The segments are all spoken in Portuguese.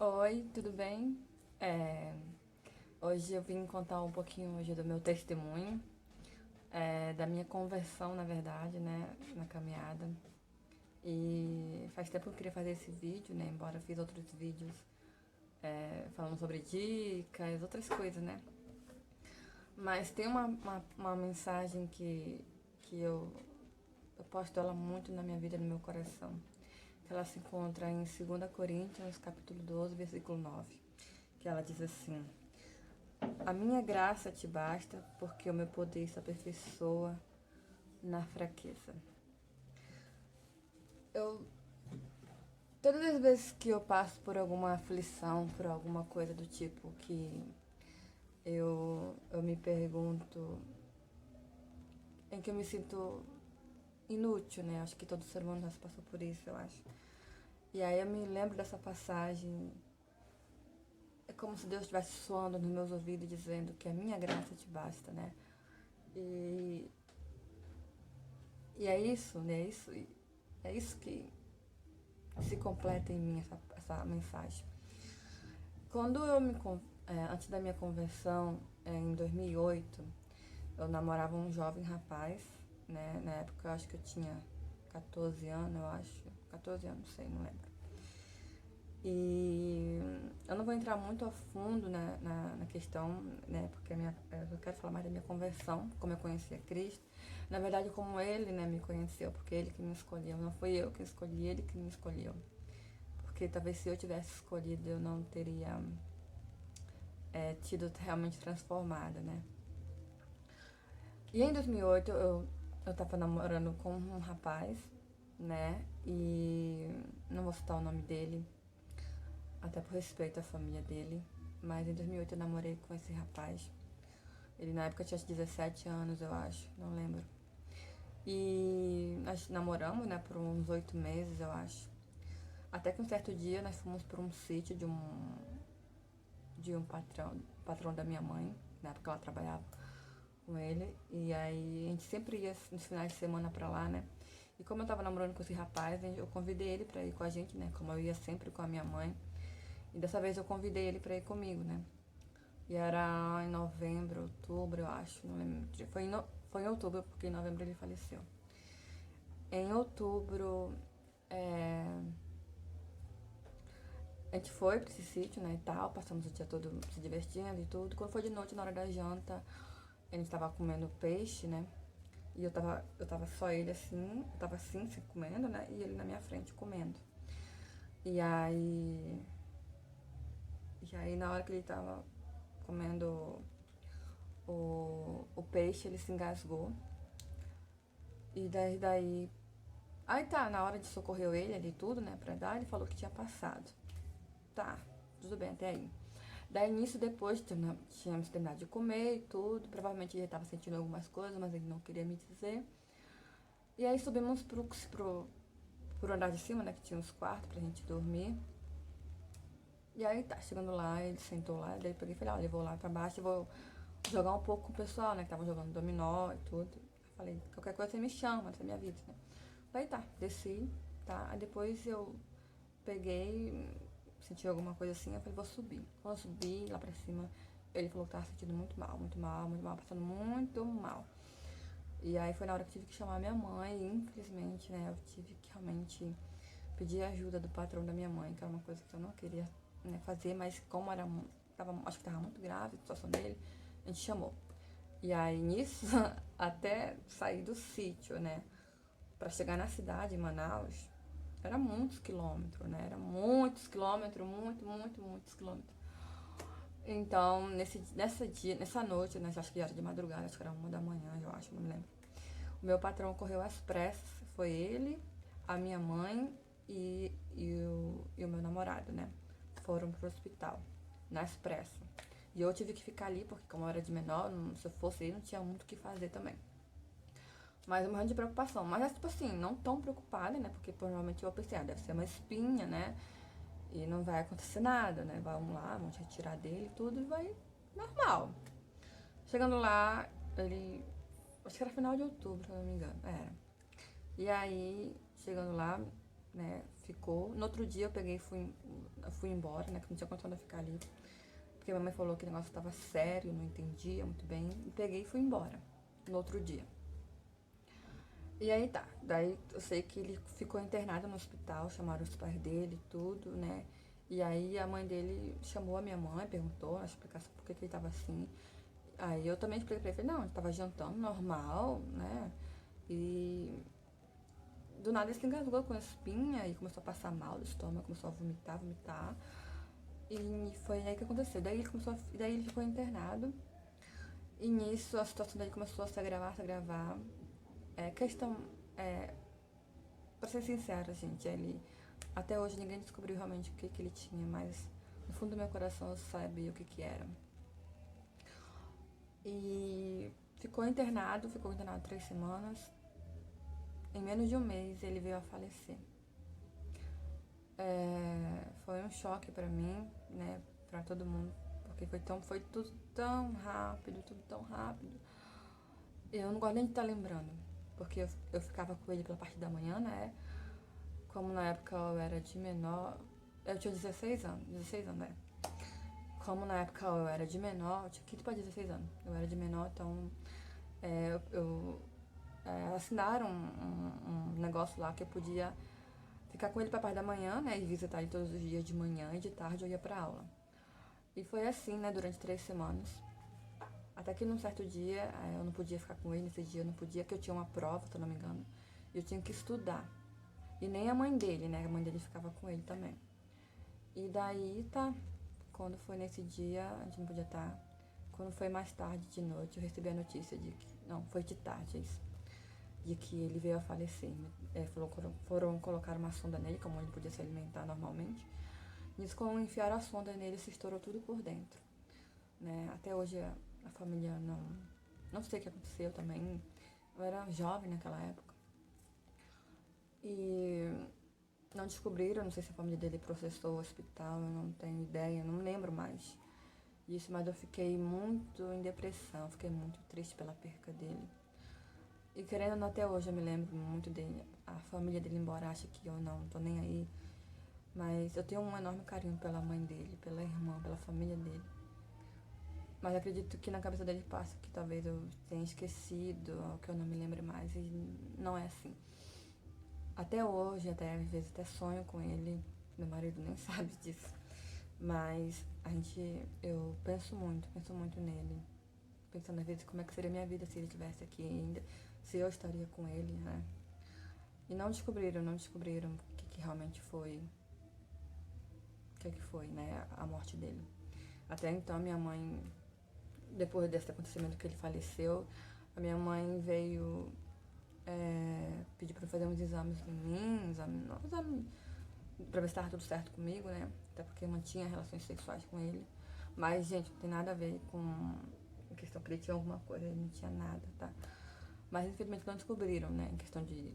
Oi, tudo bem? É, Hoje eu vim contar um pouquinho hoje do meu testemunho, da minha conversão, na verdade, né, na caminhada. E faz tempo que eu queria fazer esse vídeo, né, embora eu fiz outros vídeos falando sobre dicas, outras coisas, né. Mas tem uma mensagem que eu posto ela muito na minha vida, no meu coração. Que ela se encontra em 2 Coríntios, capítulo 12, versículo 9. Que ela diz assim: A minha graça te basta, porque o meu poder se aperfeiçoa na fraqueza. Eu, todas as vezes que eu passo por alguma aflição, por alguma coisa do tipo que eu me pergunto, em que eu me sinto inútil, né? Acho que todo ser humano já passou por isso, eu acho. E aí eu me lembro dessa passagem, é como se Deus estivesse soando nos meus ouvidos, dizendo que a minha graça te basta, né? E, e é isso, né? É isso que se completa em mim essa mensagem. Quando antes da minha conversão, em 2008, eu namorava um jovem rapaz, né? Na época eu acho que eu tinha 14 anos, eu acho. 14 anos, não sei, não lembro. E eu não vou entrar muito a fundo na questão, né? Porque eu quero falar mais da minha conversão, como eu conheci a Cristo. Na verdade, como ele, né, me conheceu, porque ele que me escolheu. Não foi eu que escolhi, ele que me escolheu. Porque talvez se eu tivesse escolhido, eu não teria tido realmente transformada, né? E em 2008 eu tava namorando com um rapaz, né? E não vou citar o nome dele, até por respeito à família dele. Mas em 2008 eu namorei com esse rapaz. Ele na época tinha 17 anos, eu acho, não lembro. E nós namoramos, né, por uns 8 meses, eu acho. Até que um certo dia nós fomos para um sítio de um patrão da minha mãe, na época ela trabalhava com ele. E aí a gente sempre ia nos finais de semana pra lá, né? E como eu tava namorando com esse rapaz, eu convidei ele pra ir com a gente, né? Como eu ia sempre com a minha mãe. E dessa vez eu convidei ele pra ir comigo, né? E era em novembro, outubro, eu acho, não lembro. Foi em outubro, porque em novembro ele faleceu. Em outubro, é, a gente foi pra esse sítio, né, e tal, passamos o dia todo se divertindo e tudo. Quando foi de noite, na hora da janta, a gente tava comendo peixe, né, e eu tava só ele assim, eu tava assim, comendo, né, e ele na minha frente comendo. E aí, e aí na hora que ele tava comendo o peixe, ele se engasgou. E daí, aí tá, na hora de socorrer ele ali tudo, né, pra dar, ele falou que tinha passado. Tá, tudo bem até aí. Daí nisso, depois tínhamos terminado de comer e tudo. Provavelmente ele estava sentindo algumas coisas, mas ele não queria me dizer. E aí subimos pro andar de cima, né? Que tinha uns quartos pra gente dormir. E aí tá, chegando lá, ele sentou lá, daí eu peguei e falei, olha, eu vou lá pra baixo e vou jogar um pouco com o pessoal, né? Que tava jogando dominó e tudo. Eu falei, qualquer coisa você me chama, essa é minha vida, né? Daí tá, desci, tá? Aí depois eu peguei, senti alguma coisa assim, eu falei, vou subir. Quando eu subi lá pra cima, ele falou que tava sentindo muito mal, muito mal, muito mal, passando muito mal. E aí foi na hora que eu tive que chamar minha mãe, e infelizmente, né, eu tive que realmente pedir ajuda do patrão da minha mãe, que era uma coisa que eu não queria, né, fazer, mas como acho que tava muito grave a situação dele, a gente chamou. E aí nisso, até sair do sítio, né, pra chegar na cidade, em Manaus, era muitos quilômetros, né? Era muitos quilômetros, muitos quilômetros. Então, nessa noite, né? Acho que era de madrugada, acho que era 1 da manhã, eu acho, não me lembro. O meu patrão correu às pressas, foi ele, a minha mãe e o meu namorado, né? Foram pro hospital, nas pressas. E eu tive que ficar ali, porque como eu era de menor, se eu fosse aí, não tinha muito o que fazer também. Mas eu morrendo de preocupação. Mas é tipo assim, não tão preocupada, né? Porque provavelmente eu pensei, deve ser uma espinha, né? E não vai acontecer nada, né? Vamos lá, vamos retirar dele e tudo e vai normal. Chegando lá, ele. Acho que era final de outubro, se eu não me engano. Era. E aí, chegando lá, né, ficou. No outro dia eu peguei e fui embora, né, que não tinha condição de eu ficar ali. Porque minha mãe falou que o negócio estava sério, não entendia muito bem. E peguei e fui embora no outro dia. E aí tá, daí eu sei que ele ficou internado no hospital, chamaram os pais dele e tudo, né? E aí a mãe dele chamou a minha mãe, perguntou a explicação por que ele tava assim. Aí eu também expliquei pra ele, falei, não, ele tava jantando normal, né? E do nada ele se engasgou com espinha e começou a passar mal do estômago, começou a vomitar. E foi aí que aconteceu. Daí ele ficou internado. E nisso a situação dele começou a se agravar. Questão, pra ser sincera, gente, até hoje ninguém descobriu realmente o que ele tinha, mas no fundo do meu coração eu sabia o que era. E ficou internado 3 semanas. Em menos de um mês ele veio a falecer. Foi um choque pra mim, né, pra todo mundo, porque foi tudo tão rápido, tudo tão rápido. Eu não gosto nem de estar lembrando, porque eu ficava com ele pela parte da manhã, né? Como na época eu era de menor, eu tinha 16 anos, né? Como na época eu era de menor, eu tinha 15 para 16 anos, eu era de menor, então assinaram um negócio lá que eu podia ficar com ele pra parte da manhã, né? E visitar ele todos os dias de manhã e de tarde eu ia pra aula. E foi assim, né, durante 3 semanas. Até que num certo dia eu não podia ficar com ele, nesse dia eu não podia, porque eu tinha uma prova, se eu não me engano. E eu tinha que estudar. E nem a mãe dele, né? A mãe dele ficava com ele também. E daí, tá. Quando foi nesse dia, a gente não podia estar. Quando foi mais tarde, de noite, eu recebi a notícia de que. Não, foi de tarde, isso. De que ele veio a falecer. Foram colocar uma sonda nele, como ele podia se alimentar normalmente. Nisso, quando enfiaram a sonda nele, se estourou tudo por dentro. Né? Até hoje a família não sei o que aconteceu também. Eu era jovem naquela época. E não descobriram, não sei se a família dele processou o hospital, eu não tenho ideia, não me lembro mais disso, mas eu fiquei muito em depressão, fiquei muito triste pela perca dele. E querendo ou não, até hoje eu me lembro muito dele. A família dele, embora ache que eu não tô nem aí, mas eu tenho um enorme carinho pela mãe dele, pela irmã, pela família dele. Mas acredito que na cabeça dele passa que talvez eu tenha esquecido, ou que eu não me lembre mais, e não é assim. Até hoje, até às vezes até sonho com ele, meu marido nem sabe disso. Mas eu penso muito nele. Pensando às vezes como é que seria minha vida se ele estivesse aqui ainda, se eu estaria com ele, né? E não descobriram o que realmente foi, o que foi, né, a morte dele. Até então minha mãe, depois desse acontecimento que ele faleceu, a minha mãe veio pedir pra eu fazer uns exames em mim, pra ver se tava tudo certo comigo, né? Até porque eu mantinha relações sexuais com ele. Mas, gente, não tem nada a ver com a questão que ele tinha alguma coisa, ele não tinha nada, tá? Mas infelizmente não descobriram, né? Em questão de.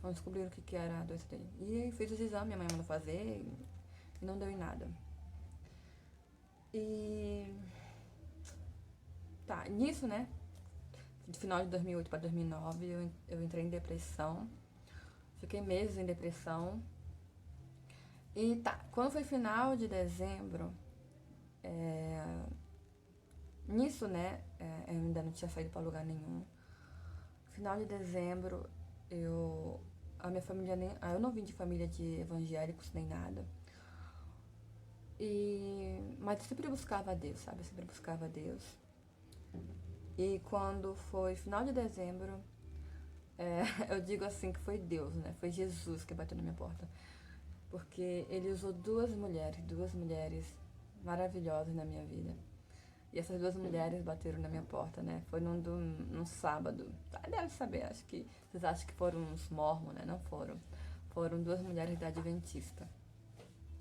Não descobriram o que era a doença dele. E aí fiz os exames, minha mãe mandou fazer e não deu em nada. E. Tá, nisso, né? De final de 2008 pra 2009, eu entrei em depressão. Fiquei meses em depressão. E tá, quando foi final de dezembro, nisso, né, eu ainda não tinha saído pra lugar nenhum. Final de dezembro, a minha família eu não vim de família de evangélicos nem nada. Mas eu sempre buscava a Deus, sabe? Eu sempre buscava a Deus. E quando foi final de dezembro, eu digo assim que foi Deus, né? Foi Jesus que bateu na minha porta. Porque ele usou duas mulheres maravilhosas na minha vida. E essas duas mulheres bateram na minha porta, né? Foi num sábado. Deve saber, acho que vocês acham que foram uns mormons, né? Não foram. Foram duas mulheres da Adventista.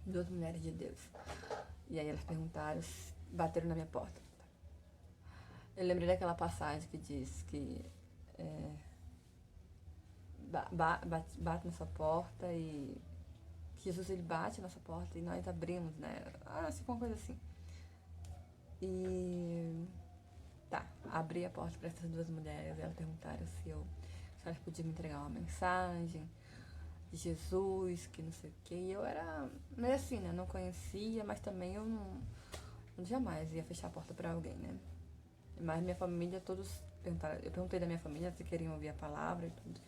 Duas mulheres de Deus. E aí elas perguntaram, bateram na minha porta. Eu lembrei daquela passagem que diz que bate na sua porta e que Jesus ele bate na nossa porta e nós abrimos, né? Assim, uma coisa assim. E tá, abri a porta para essas duas mulheres e elas perguntaram se elas podiam me entregar uma mensagem Jesus, que não sei o que. E eu era meio assim, né? Não conhecia, mas também eu não jamais ia fechar a porta pra alguém, né? Mas minha família, todos perguntaram. Eu perguntei da minha família se queriam ouvir a palavra e tudo.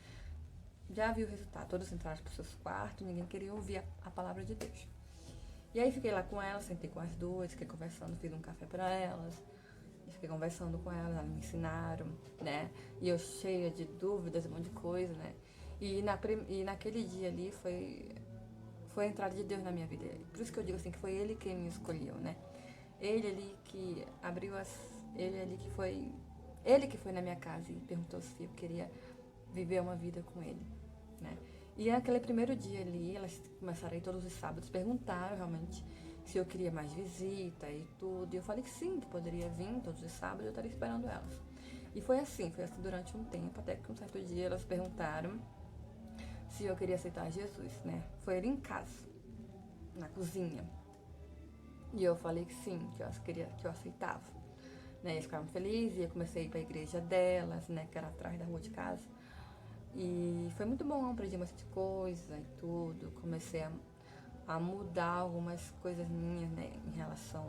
Já vi o resultado. Todos entraram pros seus quartos, ninguém queria ouvir a palavra de Deus. E aí fiquei lá com elas, sentei com as duas, fiquei conversando, fiz um café pra elas. E fiquei conversando com elas me ensinaram, né? E eu cheia de dúvidas, um monte de coisa, né? E naquele dia ali foi a entrada de Deus na minha vida. Por isso que eu digo assim, que foi Ele quem me escolheu, né? Ele ali que abriu Ele ali que foi... Ele que foi na minha casa e perguntou se eu queria viver uma vida com Ele, né? E naquele primeiro dia ali, elas começaram a ir todos os sábados, perguntaram realmente se eu queria mais visita e tudo. E eu falei que sim, que poderia vir todos os sábados, eu estaria esperando elas. E foi assim durante um tempo, até que um certo dia elas perguntaram se eu queria aceitar Jesus, né? Foi ele em casa, na cozinha. E eu falei que sim, que eu aceitava. Né? Eles ficaram felizes e eu comecei a ir para a igreja delas, né? Que era atrás da rua de casa. E foi muito bom, aprendi bastante coisa e tudo. Comecei a mudar algumas coisas minhas, né? Em relação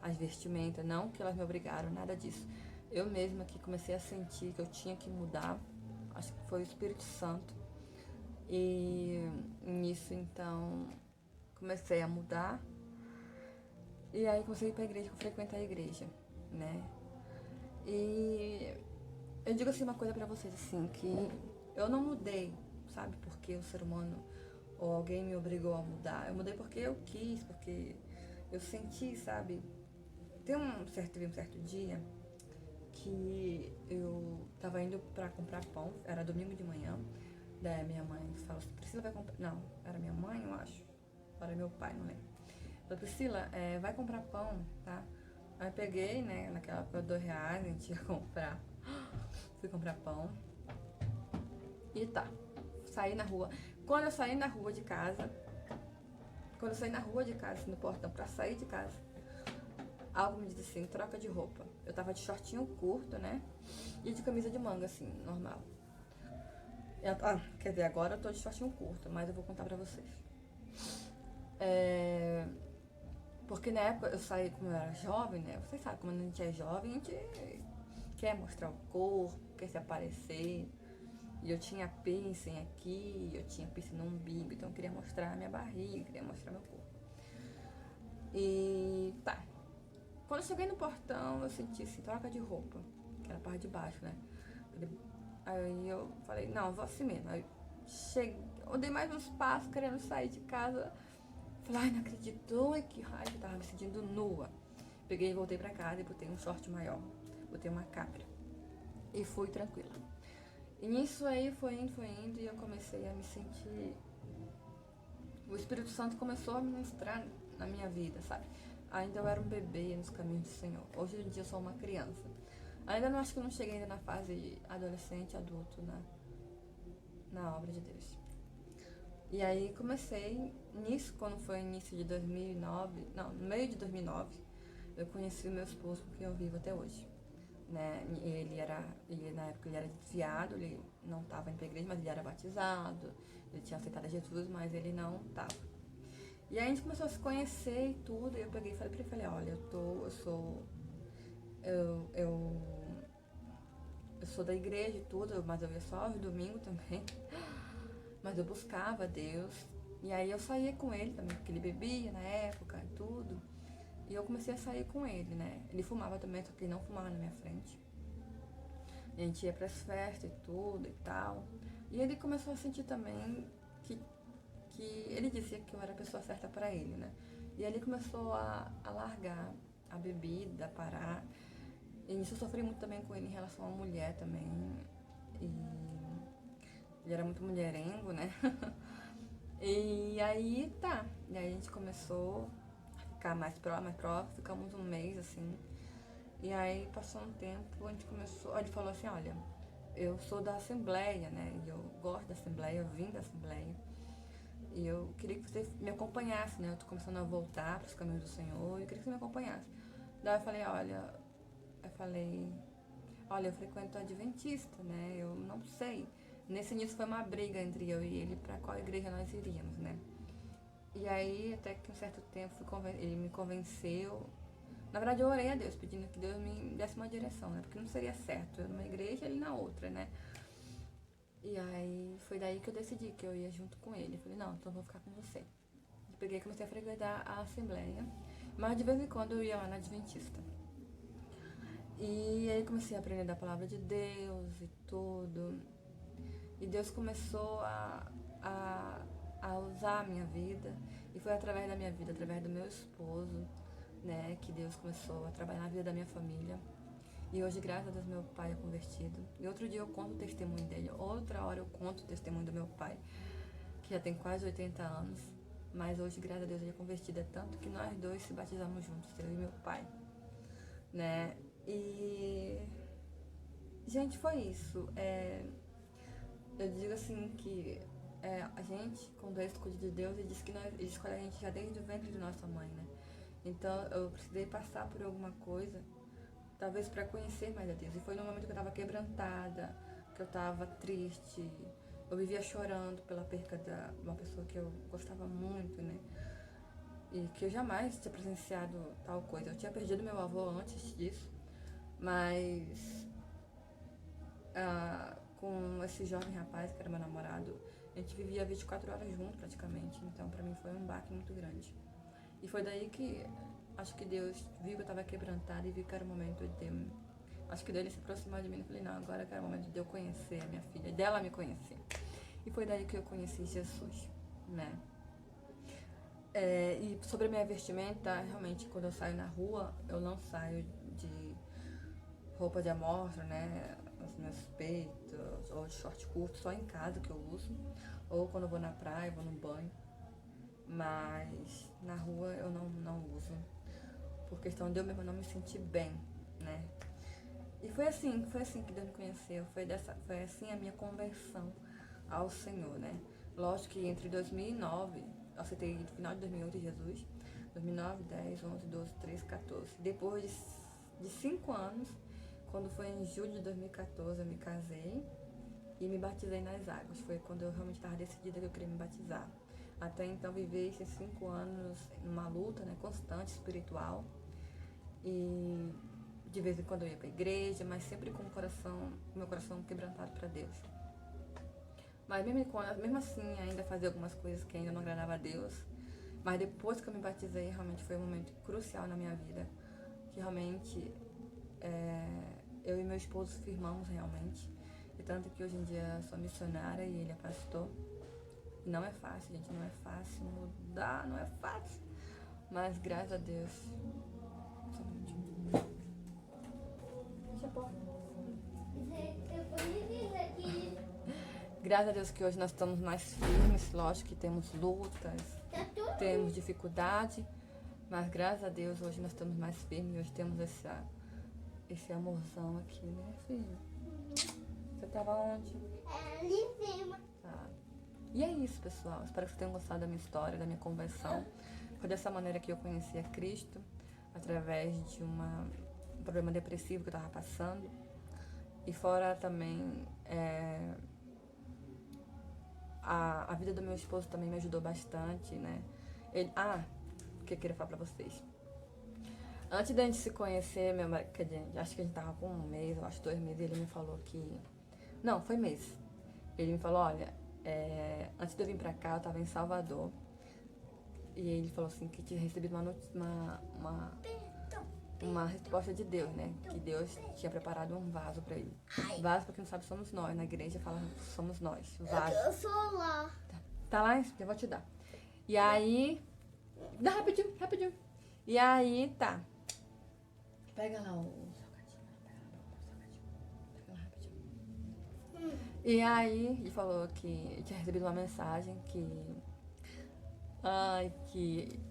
às vestimentas. Não que elas me obrigaram, nada disso. Eu mesma que comecei a sentir que eu tinha que mudar. Acho que foi o Espírito Santo. E nisso, então, comecei a mudar. E aí comecei a ir pra igreja, frequentar a igreja, né? E eu digo assim uma coisa pra vocês, assim, que eu não mudei, sabe? Porque o ser humano ou alguém me obrigou a mudar. Eu mudei porque eu quis, porque eu senti, sabe? Teve um certo dia que eu tava indo pra comprar pão, era domingo de manhã. Daí minha mãe falou assim, Priscila vai comprar... Não, era minha mãe, eu acho. Ou era meu pai, não lembro. Falei, Priscila, vai comprar pão, tá? Aí eu peguei, né, naquela época, R$2, a gente ia comprar. Fui comprar pão. E tá, saí na rua. Quando eu saí na rua de casa, assim, no portão, pra sair de casa, algo me disse assim, troca de roupa. Eu tava de shortinho curto, né? E de camisa de manga, assim, normal. Quer dizer, agora eu tô de shortinho curto, mas eu vou contar pra vocês. Porque na época eu saí, como eu era jovem, né? Vocês sabem, quando a gente é jovem, a gente quer mostrar o corpo, quer se aparecer. E eu tinha piercing aqui, eu tinha piercing no umbigo, então eu queria mostrar a minha barriga, queria mostrar meu corpo. E tá. Quando eu cheguei no portão, eu senti assim, troca de roupa, que era a parte de baixo, né? Aí eu falei, não, vou assim mesmo. Aí eu dei mais uns passos querendo sair de casa. Falei, ai, não acredito, ai, que raiva, eu tava me sentindo nua. Peguei e voltei pra casa e botei um short maior, botei uma capra e fui tranquila. E nisso aí foi indo e eu comecei a me sentir... O Espírito Santo começou a ministrar na minha vida, sabe? Ainda eu era um bebê nos caminhos do Senhor. Hoje em dia eu sou uma criança. Ainda não acho que eu não cheguei ainda na fase de adolescente, adulto, na obra de Deus. E aí comecei nisso, quando foi início de 2009, não, no meio de 2009, eu conheci o meu esposo, com quem eu vivo até hoje. Né? Na época ele era desviado, ele não estava indo pra igreja, mas ele era batizado, ele tinha aceitado a Jesus, mas ele não estava. E aí a gente começou a se conhecer e tudo, e eu peguei e falei pra ele, olha, eu sou da igreja e tudo, mas eu ia só aos domingos também. Mas eu buscava Deus. E aí eu saía com ele também, porque ele bebia na época e tudo. E eu comecei a sair com ele, né? Ele fumava também, só que ele não fumava na minha frente. E a gente ia pras festas e tudo e tal. E ele começou a sentir também que ele dizia que eu era a pessoa certa pra ele, né? E ele começou a largar a bebida, a parar. E nisso eu sofri muito também com ele em relação à mulher também. E ele era muito mulherengo, né? E aí tá. E aí a gente começou a ficar mais próximo, ficamos um mês assim. E aí passou um tempo, a gente começou. Ele falou assim, olha, eu sou da Assembleia, né? E eu gosto da Assembleia, eu vim da Assembleia. E eu queria que você me acompanhasse, né? Eu tô começando a voltar pros caminhos do Senhor e eu queria que você me acompanhasse. Daí eu falei, olha, eu frequento a Adventista, né? Eu não sei. Nesse início foi uma briga entre eu e ele pra qual igreja nós iríamos, né? E aí, até que um certo tempo, ele me convenceu. Na verdade, eu orei a Deus, pedindo que Deus me desse uma direção, né? Porque não seria certo eu numa igreja e ele na outra, né? E aí, foi daí que eu decidi que eu ia junto com ele. Eu falei, não, então eu vou ficar com você. Eu peguei e comecei a frequentar a assembleia, mas de vez em quando eu ia lá na Adventista. E aí comecei a aprender da palavra de Deus e tudo. E Deus começou a usar a minha vida. E foi através da minha vida, através do meu esposo, né, que Deus começou a trabalhar na vida da minha família. E hoje, graças a Deus, meu pai é convertido. E outro dia eu conto o testemunho dele. Outra hora eu conto o testemunho do meu pai, que já tem quase 80 anos. Mas hoje, graças a Deus, ele é convertido. É tanto que nós dois se batizamos juntos, eu e meu pai, né? E... gente, foi isso. Eu digo assim que a gente, quando é escolhido de Deus, ele diz que ele escolhe a gente já desde o ventre de nossa mãe, né? Então eu precisei passar por alguma coisa, talvez para conhecer mais a Deus. E foi no momento que eu estava quebrantada, que eu estava triste, eu vivia chorando pela perca de uma pessoa que eu gostava muito, né? E que eu jamais tinha presenciado tal coisa. Eu tinha perdido meu avô antes disso, mas com esse jovem rapaz, que era meu namorado, a gente vivia 24 horas junto praticamente. Então pra mim foi um baque muito grande. E foi daí que acho que Deus viu que eu estava quebrantada e viu que era o momento de... acho que dele se aproximar de mim. Eu falei, não, agora que era o momento de eu conhecer a minha filha, dela me conhecer. E foi daí que eu conheci Jesus, né? E sobre a minha vestimenta, realmente, quando eu saio na rua, eu não saio de roupa de amostra, né? Os meus peitos, ou de short curto, só em casa que eu uso. Ou quando eu vou na praia, vou no banho. Mas na rua eu não uso, por questão de eu mesma não me sentir bem, né? E foi assim que Deus me conheceu, foi assim a minha conversão ao Senhor, né? Lógico que entre 2009, eu aceitei no final de 2008 Jesus, 2009, 10, 11, 12, 13, 14. Depois de 5 anos, quando foi em julho de 2014, eu me casei e me batizei nas águas. Foi quando eu realmente estava decidida que eu queria me batizar. Até então vivi esses 5 anos numa luta, né, constante, espiritual. E de vez em quando eu ia para a igreja, mas sempre com meu coração quebrantado para Deus. Mas mesmo assim ainda fazia algumas coisas que ainda não agradava a Deus. Mas depois que eu me batizei, realmente foi um momento crucial na minha vida. Que realmente eu e meu esposo firmamos realmente. E tanto que hoje em dia sou missionária e ele é pastor. Não é fácil, gente, não é fácil mudar, não é fácil. Mas graças a Deus. Só um minutinho. Deixa eu pôr. Graças a Deus que hoje nós estamos mais firmes. Lógico que temos lutas, temos dificuldade. Mas graças a Deus hoje nós estamos mais firmes. Hoje temos esse amorzão aqui, né, filho? Você tava onde? Ali em cima. Tá. E é isso, pessoal. Espero que vocês tenham gostado da minha história, da minha conversão. Foi dessa maneira que eu conheci a Cristo, através de um problema depressivo que eu estava passando. E fora também a vida do meu esposo também me ajudou bastante, né? O que eu queria falar pra vocês. Antes da gente se conhecer, acho que a gente tava com 1 mês, eu acho 2 meses, ele me falou que... Não, foi mês. Ele me falou, olha, antes de eu vir pra cá, eu tava em Salvador. E ele falou assim, que tinha recebido uma resposta de Deus, né? Que Deus tinha preparado um vaso pra ele. Vaso, pra quem não sabe, somos nós. Na igreja fala, somos nós. Vaso. Eu sou lá. Tá lá? Eu vou te dar. E aí... Dá rapidinho, rapidinho. E aí, tá. Pega lá o salgadinho. Pega lá rapidinho. E aí, ele falou que tinha recebido uma mensagem que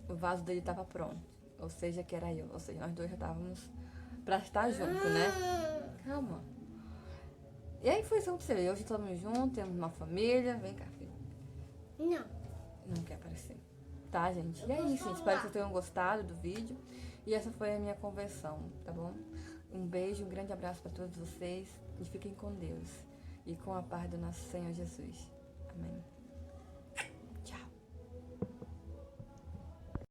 o vaso dele tava pronto. Ou seja, que era eu. Ou seja, nós dois já estávamos pra estar junto, né? Calma. E aí foi isso que aconteceu. Hoje estamos juntos, temos uma família. Vem cá, filho. Não. Não quer aparecer. Tá, gente? E é isso, gente. Espero que vocês tenham gostado do vídeo. E essa foi a minha conversão, tá bom? Um beijo, um grande abraço pra todos vocês. E fiquem com Deus. e com a paz do nosso Senhor Jesus. Amém.